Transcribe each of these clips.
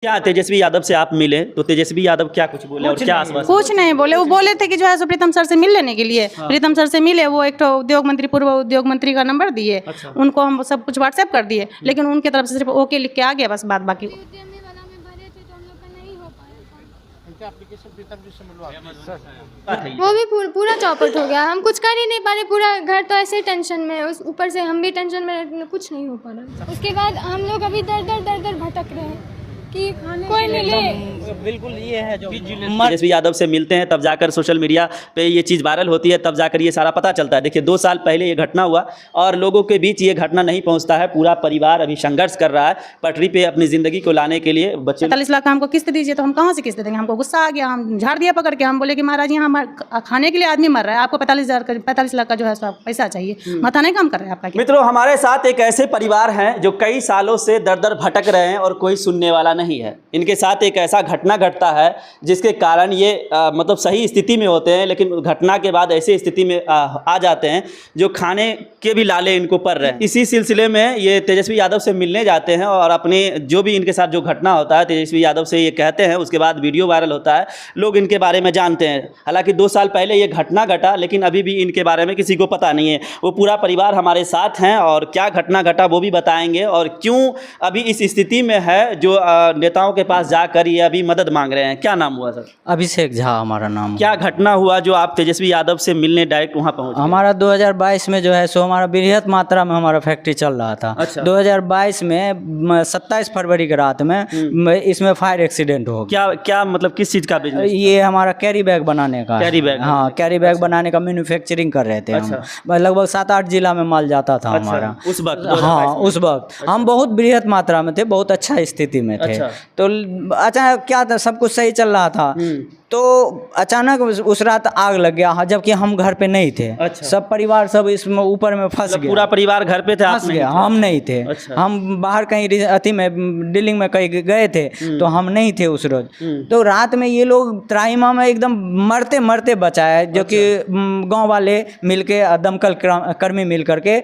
क्या तेजस्वी यादव से आप मिले तो तेजस्वी यादव क्या कुछ बोले और क्या आश्वासन? कुछ नहीं बोले। वो बोले थे कि जो है सो प्रीतम सर से मिल लेने के लिए। प्रीतम सर से मिले, वो एक तो उद्योग मंत्री, पूर्व उद्योग मंत्री का नंबर दिए। अच्छा। उनको हम सब कुछ व्हाट्सएप कर दिए, लेकिन उनके तरफ से सिर्फ ओके लिख के आ गया, बस बात बाकी। उद्यमी वाला में भरे थे तो हम लोग का नहीं हो पाया था। वो भी पूरा चौपट हो गया। हम कुछ कर ही नहीं पा रहे, पूरा घर तो ऐसे टेंशन में, उस ऊपर से हम भी टेंशन में, कुछ नहीं हो पा रहा। उसके बाद हम लोग अभी दर दर भटक रहे हैं कि कोई मिले। बिल्कुल ये है जो तेजस्वी यादव से मिलते हैं तब जाकर सोशल मीडिया पे ये चीज़ वायरल होती है, तब जाकर ये सारा पता चलता है। देखिए 2 साल पहले ये घटना हुआ और लोगों के बीच ये घटना नहीं पहुंचता है। पूरा परिवार अभी संघर्ष कर रहा है पटरी पे अपनी ज़िंदगी को लाने के लिए। बच्चे 45 लाख का हमको किस्त दीजिए, तो हम कहाँ से किस्त देंगे? हमको गुस्सा आ गया, हम झाड़ दिया पकड़ के। हम बोले कि महाराज यहाँ खाने के लिए आदमी मर रहा है, आपको 45 लाख का जो है सो पैसा चाहिए, माथा नहीं काम कर रहा है आपका। मित्रों, हमारे साथ एक ऐसे परिवार हैं जो कई सालों से दर भटक रहे हैं और कोई सुनने वाला नहीं है। इनके साथ एक ऐसा घटना घटता है जिसके कारण ये मतलब सही स्थिति में होते हैं, लेकिन घटना के बाद ऐसी स्थिति में आ जाते हैं जो खाने के भी लाले इनको पड़ रहे हैं। इसी सिलसिले में ये तेजस्वी यादव से मिलने जाते हैं और अपने जो भी इनके साथ जो घटना होता है तेजस्वी यादव से ये कहते हैं। उसके बाद वीडियो वायरल होता है, लोग इनके बारे में जानते हैं। हालांकि 2 साल पहले ये घटना घटा, लेकिन अभी भी इनके बारे में किसी को पता नहीं है। वो पूरा परिवार हमारे साथ हैं और क्या घटना घटा वो भी बताएंगे और क्यों अभी इस स्थिति में है जो नेताओं के पास जाकर ये अभी मदद मांग रहे हैं। क्या नाम हुआ सर? अभिषेक झा हमारा नाम। क्या घटना हुआ जो आप तेजस्वी यादव से मिलने डायरेक्ट वहाँ पहुँचे? हमारा 2022 में जो है सो हमारा बृहत मात्रा में हमारा फैक्ट्री चल रहा था। अच्छा। 2022 में 27 फरवरी की रात में इसमें फायर एक्सीडेंट हो गया। क्या मतलब किस चीज़ का बिजनेस? ये हमारा कैरी बैग बनाने का। Carry bag? हाँ, कैरी बैग बनाने का मैन्युफैक्चरिंग कर रहे थे हम। लगभग 7-8 जिला में माल जाता था हमारा उस वक्त? हाँ, उस वक्त हम बहुत बृहत मात्रा में थे, बहुत अच्छा स्थिति में थे। तो अचानक क्या था, सब कुछ सही चल रहा था, तो अचानक उस रात आग लग गया। हाँ, जबकि हम घर पे नहीं थे। अच्छा। सब परिवार सब इसमें ऊपर में फंस गया। पूरा परिवार घर पे थे, आप फंस गया, हम नहीं थे। अच्छा। हम बाहर कहीं अति में डीलिंग में कहीं गए थे, तो हम नहीं थे उस रोज। तो रात में ये लोग त्राहिमा में एकदम मरते मरते बचाए, जो कि गांव वाले मिलके, दमकल कर्मी मिल करके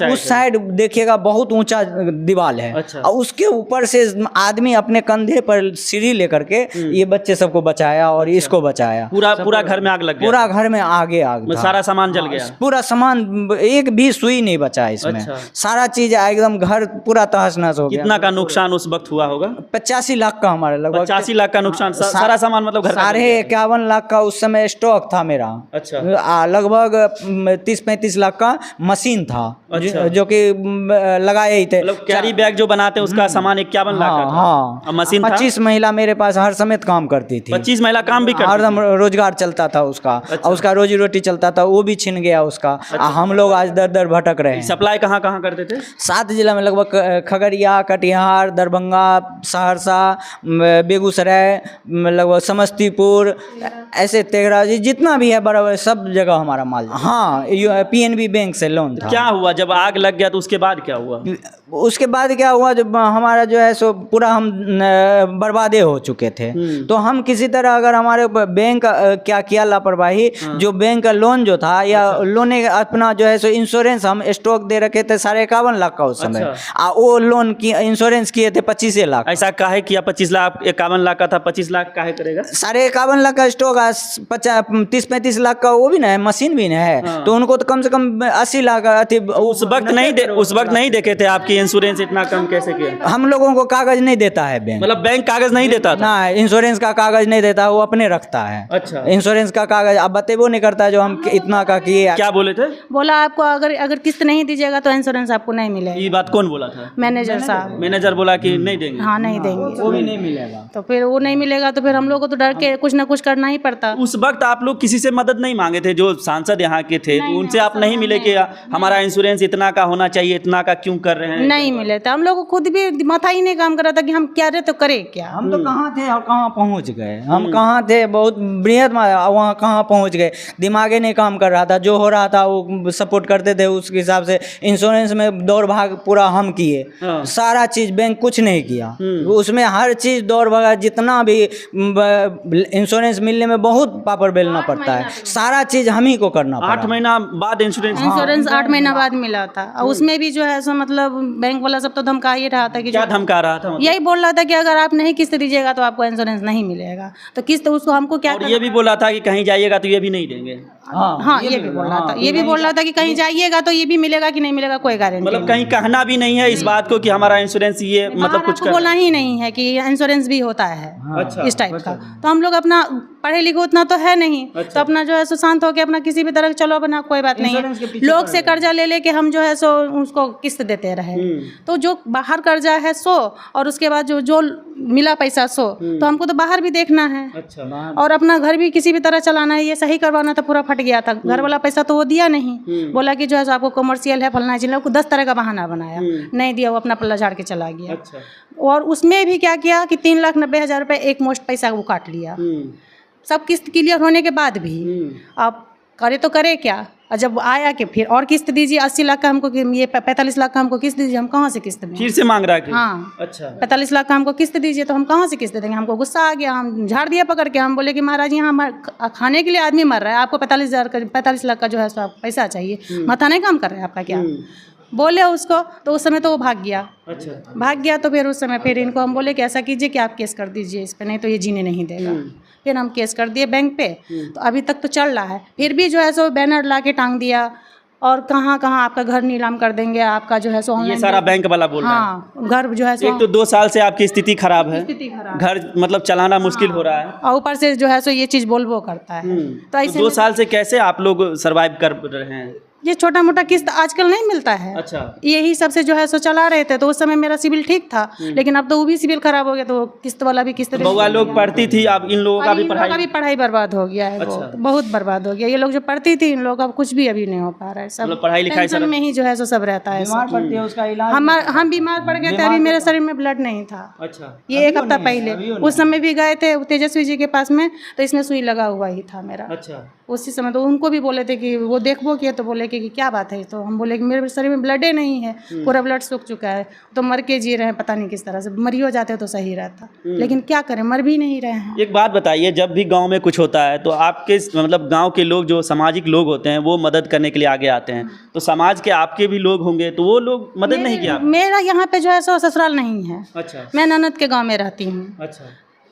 उस साइड देखिएगा बहुत ऊंचा दीवार है। अच्छा। और उसके ऊपर से आदमी अपने कंधे पर सीढ़ी लेकर के ये बच्चे सबको बचाया और इसको बचाया। पूरा घर में आग लग गया? पूरा घर में आग था। सारा सामान जल गया? पूरा सामान, एक भी सुई नहीं बचा इसमें। अच्छा। सारा चीज एकदम घर पूरा तहस नहस हो गया। कितना का नुकसान उस वक्त हुआ होगा? 85 लाख का हमारे लगभग। 85 लाख का नुकसान? सारा सामान मतलब घर? 51 लाख का उस समय स्टॉक था मेरा। अच्छा। लगभग 30-35 लाख का मशीन था। अच्छा। जो कि लगाए ही थे। मतलब कैरी बैग जो बनाते हैं उसका सामान 51 लाख का था? हाँ। मशीन 25 महिला मेरे पास हर समय काम करती थी। 25 महिला काम भी करती हरदम रोजगार चलता था उसका। अच्छा। और उसका रोजी रोटी चलता था, वो भी छिन गया उसका। अच्छा। हम लोग आज दर भटक रहे हैं। सप्लाई कहाँ करते थे? 7 जिला में, लगभग खगड़िया, कटिहार, दरभंगा, सहरसा, बेगूसराय, लगभग समस्तीपुर, ऐसे तेघरा, जितना भी है बड़ा सब जगह हमारा माल। हाँ, PNB बैंक से लोन था। क्या हुआ जब आग लग गया तो उसके बाद क्या हुआ? उसके बाद क्या हुआ, जब हमारा जो है सो पूरा हम बर्बादे हो चुके थे। तो हम किसी तरह, अगर हमारे बैंक क्या किया लापरवाही, जो बैंक का लोन जो था या लोन अपना जो है सो इंश्योरेंस हम स्टॉक दे रखे थे 51 लाख का उस समय। वो लोन की इंश्योरेंस किए थे 25 लाख। ऐसा काहे किया? 25 लाख 51 लाख का था, 25 लाख काहे करेगा? 51 लाख का स्टॉक, 30-35 लाख का वो भी ना है, मशीन भी ना है। तो उनको तो कम से कम 80 लाख। उस वक्त नहीं देखे थे आपकी इंश्योरेंस इतना कम कैसे किया? हम लोगों को कागज नहीं देता है बैंक। मतलब बैंक कागज नहीं देता था? ना, इंश्योरेंस का कागज नहीं देता, वो अपने रखता है। अच्छा। इंश्योरेंस का कागज अब बतेबो नहीं करता जो हम इतना का किए। क्या बोले थे? बोला आपको अगर किस्त नहीं दीजिएगा तो इंश्योरेंस आपको नहीं मिलेगा। ये बात कौन बोला था? मैनेजर साहब। मैनेजर बोला कि नहीं देंगे? हाँ, नहीं देंगे, वो भी नहीं मिलेगा। तो फिर वो नहीं मिलेगा तो फिर हम लोग को तो डर के कुछ ना कुछ करना ही पड़ता। उस वक्त आप लोग किसी से मदद नहीं मांगे थे? जो सांसद यहाँ के थे तो उनसे आप नहीं मिले कि हमारा इंश्योरेंस इतना का होना चाहिए, इतना का क्यों कर रहे हैं? नहीं मिले थे। हम लोग को खुद भी माथा ही नहीं काम कर रहा था कि हम क्या रहे तो करे क्या। हम तो कहाँ थे और कहाँ पहुँच गए। हम कहाँ थे, बहुत बृहद वहाँ कहाँ पहुँच गए। दिमागे नहीं काम कर रहा था, जो हो रहा था वो सपोर्ट करते थे उसके हिसाब से। इंश्योरेंस में दौड़ भाग पूरा हम किए। सारा चीज़ बैंक कुछ नहीं किया। उसमें हर चीज़ दौड़ भाग, जितना भी इंश्योरेंस मिलने में बहुत पापड़ बेलना पड़ता है। सारा चीज़ हम ही को करना पड़ा। 8 महीना बाद इंश्योरेंस 8 महीना बाद मिला था। और उसमें भी जो है सो मतलब बैंक वाला सब तो धमका ही रहा था कि क्या धमका रहा था मतलब? यही बोल रहा था कि अगर आप नहीं किस्त दीजिएगा तो आपको इंश्योरेंस नहीं मिलेगा। तो किस्त उसको हमको क्या और ये भी बोला था कि कहीं जाइएगा तो ये भी नहीं देंगे। हाँ ये भी बोल रहा था, ये भी बोल रहा था कि कहीं जाइएगा तो ये भी मिलेगा कि नहीं मिलेगा कोई गारंटी मतलब कहीं कहना भी नहीं है इस बात को कि हमारा इंश्योरेंस ये मतलब कुछ बोलना ही नहीं है कि इंश्योरेंस भी होता है अच्छा, इस टाइप का। तो हम लोग अपना पढ़े लिखे उतना तो है नहीं, तो अपना जो है सो शांत होकर अपना किसी भी तरह चलो अपना कोई बात नहीं है। लोग से कर्जा ले लेके हम जो है सो उसको किस्त देते रहे, तो जो बाहर कर्जा है सो और उसके बाद जो जो मिला पैसा सो, तो हमको तो बाहर भी देखना है और अपना घर भी किसी भी तरह चलाना है। ये सही करवाना था, पूरा फट गया था घर वाला पैसा तो वो दिया नहीं, बोला कि जो है सो आपको कमर्शियल है फलना चिल्ला को 10 तरह का बहाना बनाया, नहीं दिया, वो अपना पल्ला झाड़ के चला गया। और उसमें भी क्या किया कि 3,90,000 रुपये एक मुश्त पैसा वो काट लिया, सब किस्त क्लियर होने के बाद भी। अब करे तो करे क्या, और जब आया कि फिर और किस्त दीजिए 80 लाख का हमको, ये 45 लाख का हमको किस्त दीजिए, हम कहाँ से किस्त दें? फिर से मांग रहा है। हाँ अच्छा 45 लाख का हमको किस्त दीजिए तो हम कहाँ से किस्त देंगे? हमको गुस्सा आ गया, हम झाड़ दिया पकड़ के। हम बोले कि महाराज यहाँ खाने के लिए आदमी मर रहा है, आपको 45 लाख का जो है सो पैसा चाहिए, माथा नहीं काम कर रहा है आपका क्या? बोले उसको, तो उस समय तो वो भाग गया। अच्छा भाग गया तो फिर उस समय फिर इनको हम बोले कि ऐसा कीजिए कि आप केस कर दीजिए इस पर, नहीं तो ये जीने नहीं देगा। फिर हम केस कर दिए बैंक पे, तो अभी तक तो चल रहा है। फिर भी जो है सो बैनर ला के टांग दिया और कहाँ कहाँ आपका घर नीलाम कर देंगे, आपका जो है सो ये सारा बैंक वाला बोल रहा है। हाँ घर जो है सो, एक तो 2 साल से आपकी स्थिति खराब है, स्थिति खराब, घर मतलब चलाना मुश्किल हो रहा है, और ऊपर से जो है सो ये चीज़ बोलबो करता है। तो ऐसे 2 साल से कैसे आप लोग सरवाइव कर रहे हैं? ये छोटा मोटा किस्त आजकल नहीं मिलता है, अच्छा यही सबसे जो है सो चला रहे थे। तो उस समय मेरा सिविल ठीक था, लेकिन अब तो वो भी सिविल खराब हो गया, तो किस्त वाला भी किस्त बउआ लोग पढ़ती थी, अब इन लोगों का भी पढ़ाई बर्बाद हो गया है। अच्छा। बहुत बर्बाद हो गया। ये लोग जो पढ़ती थी, इन लोग का कुछ भी अभी नहीं हो पा रहा है, सब मतलब पढ़ाई लिखाई टेंशन में ही जो है सो सब रहता है। उसका इलाज हम बीमार पड़ गए थे, अभी मेरे शरीर में ब्लड नहीं था। अच्छा ये 1 हफ्ता पहले, उस समय भी गए थे तेजस्वी जी के पास में, तो इसमें सुई लगा हुआ ही था मेरा। अच्छा उसी समय तो उनको भी बोले थे कि वो देखबो किए, तो बोले कि क्या बात है? तो हम बोले कि मेरे शरीर में ब्लड नहीं है, पूरा ब्लड सूख चुका है, तो मर के जी रहे हैं, पता नहीं किस तरह से। मरियो जाते तो सही रहता, लेकिन क्या करें, मर भी नहीं रहे हैं। एक बात बताइए, जब भी गांव में कुछ होता है तो आपके मतलब गांव के लोग जो सामाजिक लोग होते हैं वो मदद करने के लिए आगे आते हैं, तो समाज के आपके भी लोग होंगे, तो वो लोग मदद नहीं किया? मेरा यहाँ पे जो है सो ससुराल नहीं है। अच्छा मैं ननद के गाँव में रहती हूँ। अच्छा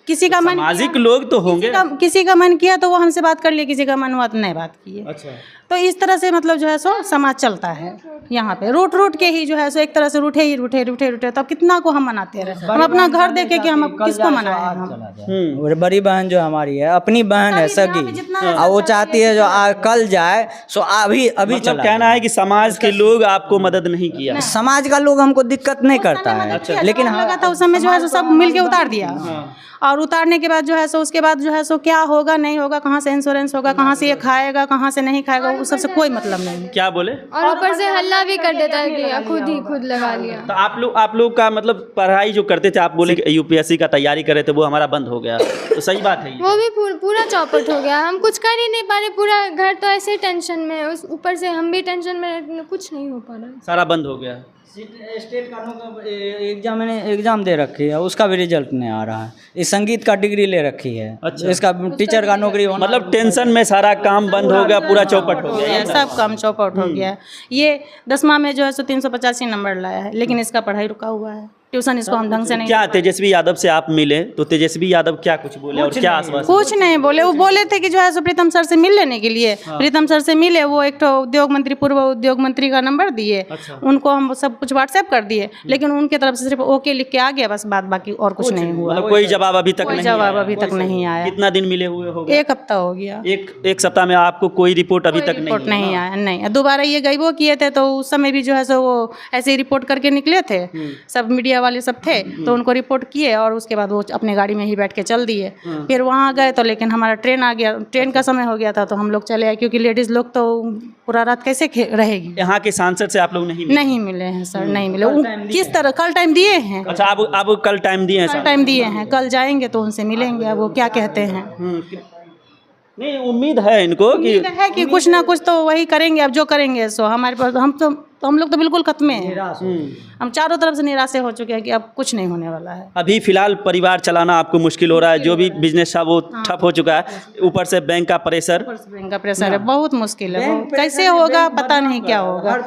किसी का मन सामाजिक लोग तो होंगे। किसी का मन किया तो वो हमसे बात कर लिए, किसी का मन हुआ तो नहीं बात किए। अच्छा तो इस तरह से मतलब जो है सो समाज चलता है यहाँ पे, रूट के ही जो है सो एक तरह से रूठे। तब कितना को हम मनाते रहे, हम अपना घर देखे कि हम किसको मनाए हम। और बड़ी बहन जो हमारी है, अपनी बहन है सगी, और वो चाहती है जो कल जाए सो अभी मतलब चला कहना है कि समाज के लोग आपको मदद नहीं किया? समाज का लोग हमको दिक्कत नहीं करता है, लेकिन लगा था उस समय जो है सो सब मिलके उतार दिया, और उतारने के बाद जो है सो उसके बाद जो है सो क्या होगा नहीं होगा, कहाँ से इंश्योरेंस होगा, कहाँ से ये खाएगा, कहाँ से नहीं खाएगा, उस सबसे कोई मतलब नहीं। क्या बोले? और ऊपर से हल्ला भी कर देता है कि खुद लगा लिया। तो आप लोग का मतलब पढ़ाई जो करते थे, आप बोले कि यूपीएससी का तैयारी कर रहे थे, वो हमारा बंद हो गया, तो सही बात है ये? वो भी पूरा चौपट हो गया, हम कुछ कर ही नहीं पा रहे, पूरा घर तो ऐसे टेंशन में, उस ऊपर से हम भी टेंशन में, कुछ नहीं हो पा रहा, सारा बंद हो गया। स्टेट का मैंने एग्जाम दे रखी है, उसका भी रिजल्ट नहीं आ रहा है। इस संगीत का डिग्री ले रखी है। अच्छा। इसका टीचर का नौकरी होना, मतलब टेंशन में सारा काम बंद हो गया, पूरा चौपट हो गया, सब काम चौपट हो गया। ये 10वां में जो है सो 385 नंबर लाया है, लेकिन इसका पढ़ाई रुका हुआ है, ट्यूशन इसको हम ढंग से नहीं। क्या तेजस्वी यादव से आप मिले तो तेजस्वी यादव क्या कुछ बोले और क्या आश्वासन? कुछ नहीं बोले, वो बोले थे कि जो है सो प्रीतम सर से मिल लेने के लिए। प्रीतम सर से मिले, वो एक उद्योग मंत्री, पूर्व उद्योग मंत्री का नंबर दिए। उनको हम सब कुछ व्हाट्सएप कर दिए, लेकिन उनके तरफ से सिर्फ ओके लिख के आ गया, बस बात बाकी और कुछ नहीं हुआ। मतलब कोई जवाब अभी तक नहीं? जवाब अभी तक नहीं आया। कितना दिन मिले हुए हो? 1 हफ्ता हो गया। एक सप्ताह में आपको कोई रिपोर्ट अभी तक नहीं आया? नहीं। दोबारा ये गई वो किए थे, तो उस समय भी जो है सो वो ऐसे ही रिपोर्ट करके निकले थे, सब मीडिया वाले सब थे, तो उनको रिपोर्ट किए और उसके बाद वो अपने गाड़ी में ही बैठ के चल दिए। फिर वहाँ गए तो लेकिन हमारा ट्रेन आ गया, ट्रेन का समय हो गया था, तो हम लोग चले आए, क्योंकि लेडीज़ लोग तो पूरा रात कैसे रहेगी। यहाँ के सांसद से आप लोग नहीं मिले हैं सर, नहीं मिले। किस तरह? कल टाइम दिए हैं। अच्छा, अब कल टाइम दिए हैं? कल टाइम दिए हैं, कल जाएंगे तो उनसे मिलेंगे, अब वो क्या कहते हैं। नहीं, उम्मीद है इनको कि कुछ ना कुछ तो वही करेंगे, अब जो करेंगे सो हमारे पास हम लोग तो बिल्कुल खत्मे हैं, हम चारों तरफ से निराश हो चुके हैं कि अब कुछ नहीं होने वाला है। अभी फिलहाल परिवार चलाना आपको मुश्किल हो रहा है, जो भी बिजनेस था वो ठप हो चुका है, ऊपर से बैंक का प्रेशर है, बहुत मुश्किल है। कैसे होगा पता नहीं क्या होगा,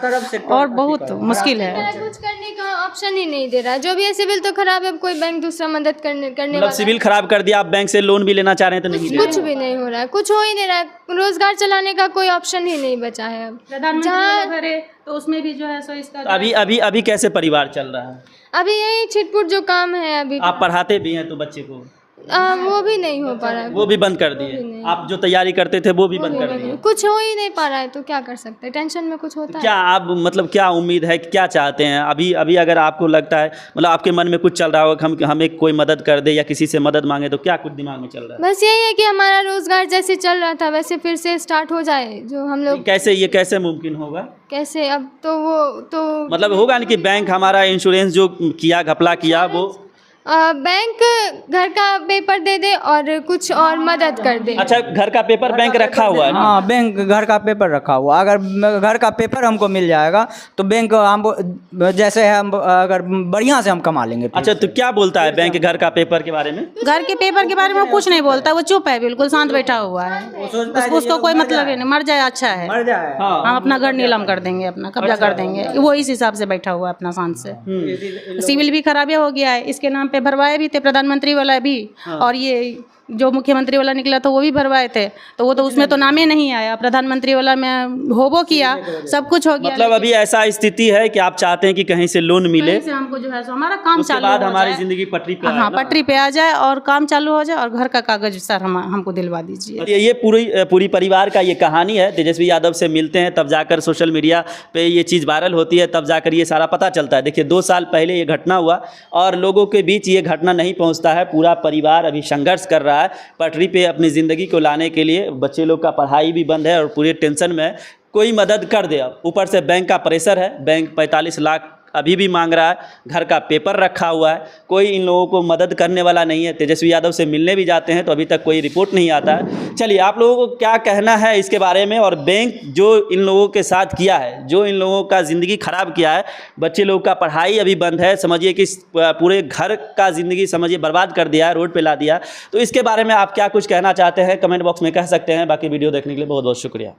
और बहुत मुश्किल है। कुछ करने का ऑप्शन ही नहीं दे रहा है। जो भी है सिविल तो खराब है, अब कोई बैंक दूसरा मदद करने मतलब वाला सिविल खराब कर दिया, आप बैंक से लोन भी लेना चाह रहे हैं तो नहीं ले कुछ भी नहीं हो रहा है, कुछ हो ही नहीं रहा है। रोजगार चलाने का कोई ऑप्शन ही नहीं बचा है अब। प्रधानमंत्री वाला घर है तो उसमें भी जो है सो इसका अभी अभी अभी कैसे परिवार चल रहा है? अभी यही छिटपुट जो काम है अभी आप पढ़ाते भी हैं तो बच्चे को वो भी नहीं हो पा रहा है। वो भी बंद कर दिए, आप जो तैयारी करते थे वो भी बंद कर दिए। कुछ हो ही नहीं पा रहा है तो क्या कर सकते हैं, टेंशन में कुछ होता है। क्या आप मतलब क्या उम्मीद है, क्या चाहते हैं अभी अभी अगर आपको लगता है मतलब आपके मन में कुछ चल रहा हो कि हमें कोई मदद कर दे या किसी से मदद मांगे, तो क्या कुछ दिमाग में चल रहा है? बस यही है कि हमारा रोजगार जैसे चल रहा था वैसे फिर से स्टार्ट हो जाए, जो हम लोग कैसे, ये कैसे मुमकिन होगा? कैसे अब तो वो तो मतलब होगा नहीं कि बैंक हमारा इंश्योरेंस जो किया घपला किया वो बैंक घर का पेपर दे दे और कुछ और मदद कर दे। अच्छा, घर का पेपर बैंक रखा हुआ है ना? हाँ, बैंक घर का पेपर रखा हुआ। अगर घर का पेपर हमको मिल जाएगा तो बैंक हम जैसे है हम अगर बढ़िया से हम कमा लेंगे। अच्छा, तो क्या बोलता है बैंक घर का पेपर के बारे में? घर के पेपर के बारे में कुछ नहीं बोलता, वो चुप है, बिल्कुल शांत बैठा हुआ है। उसको कोई मतलब ही नहीं, मर जाए अच्छा है, मर जाए हम अपना घर नीलाम कर देंगे, अपना कब्जा कर देंगे, वो इस हिसाब से बैठा हुआ है अपना शांत से। सिविल भी खराबी हो गया है, इसके नाम पे भरवाए भी थे, प्रधानमंत्री वाला भी, और ये जो मुख्यमंत्री वाला निकला था वो भी भरवाए थे, तो वो तो उसमें तो नाम ही नहीं आया। प्रधानमंत्री वाला में होबो किया, सब कुछ हो गया। मतलब अभी ऐसा स्थिति है कि आप चाहते हैं कि कहीं से लोन मिले, कहीं से हमको जो है सो हमारा काम उसके चालू बाद हो हमारी जाए। जिंदगी पटरी पे आए हाँ, ना? पटरी पे आ जाए और काम चालू हो जाए और घर का कागज सर हमको दिलवा दीजिए। ये पूरी परिवार का ये कहानी है। तेजस्वी यादव से मिलते हैं तब जाकर सोशल मीडिया पे ये चीज़ वायरल होती है, तब जाकर ये सारा पता चलता है। देखिए 2 साल पहले ये घटना हुआ और लोगों के बीच ये घटना नहीं पहुंचता है। पूरा परिवार अभी संघर्ष कर रहा है पटरी पे अपनी ज़िंदगी को लाने के लिए। बच्चे लोग का पढ़ाई भी बंद है और पूरे टेंशन में है, कोई मदद कर दे। अब ऊपर से बैंक का प्रेशर है, बैंक 45 लाख अभी भी मांग रहा है, घर का पेपर रखा हुआ है, कोई इन लोगों को मदद करने वाला नहीं है। तेजस्वी यादव से मिलने भी जाते हैं तो अभी तक कोई रिपोर्ट नहीं आता है। चलिए, आप लोगों को क्या कहना है इसके बारे में, और बैंक जो इन लोगों के साथ किया है, जो इन लोगों का ज़िंदगी ख़राब किया है, बच्चे लोग का पढ़ाई अभी बंद है, समझिए कि पूरे घर का ज़िंदगी समझिए बर्बाद कर दिया है, रोड पर ला दिया। तो इसके बारे में आप क्या कुछ कहना चाहते हैं कमेंट बॉक्स में कह सकते हैं। बाकी वीडियो देखने के लिए बहुत बहुत शुक्रिया।